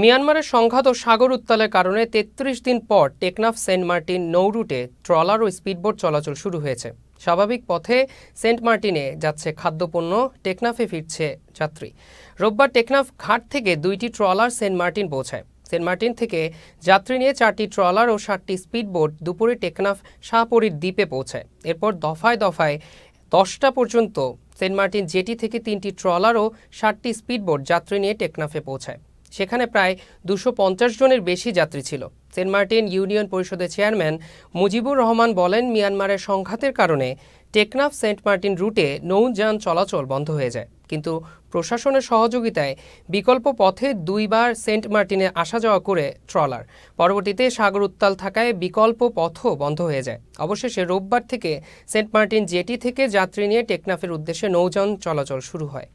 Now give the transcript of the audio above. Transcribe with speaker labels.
Speaker 1: মিয়ানমারের সংঘাত ও সাগর উত্তালের কারণে ৩৩ দিন পর টেকনাফ সেন্ট মার্টিন নৌ রুটে ট্রলার ও স্পিডবোট চলাচল শুরু হয়েছে। স্বাভাবিক পথে সেন্ট মার্টিনে যাচ্ছে খাদ্যপণ্য, টেকনাফে ফিরছে যাত্রী। রোববার টেকনাফ ঘাট থেকে ২টি ট্রলার সেন্ট মার্টিন পৌঁছায়। সেন্ট মার্টিন থেকে যাত্রী নিয়ে ৪টি ট্রলার ও ৭টি স্পিডবোট দুপুরে টেকনাফ শাহপরীর দ্বীপে পৌঁছায়। এরপর দফায় দফায় ১০টা পর্যন্ত সেন্ট মার্টিন জেটি থেকে ৩টি ট্রলার ও ৭টি স্পিডবোট যাত্রী নিয়ে টেকনাফে পৌঁছায়। সেখানে প্রায় ২৫০ জনের বেশি যাত্রী ছিল। সেন্ট মার্টিন ইউনিয়ন পরিষদের চেয়ারম্যান মুজিবুর রহমান বলেন, মিয়ানমারের সংঘাতের কারণে টেকনাফ সেন্ট মার্টিন রুটে নৌযান চলাচল বন্ধ হয়ে যায়, কিন্তু প্রশাসনের সহযোগিতায় বিকল্প পথে দুইবার সেন্ট মার্টিনে আসা যাওয়া করে ট্রলার। পরবর্তীতে সাগর উত্তাল থাকায় বিকল্প পথও বন্ধ হয়ে যায়। অবশেষে রোববার থেকে সেন্ট মার্টিন জেটি থেকে যাত্রী নিয়ে টেকনাফের উদ্দেশ্যে নৌযান চলাচল শুরু হয়।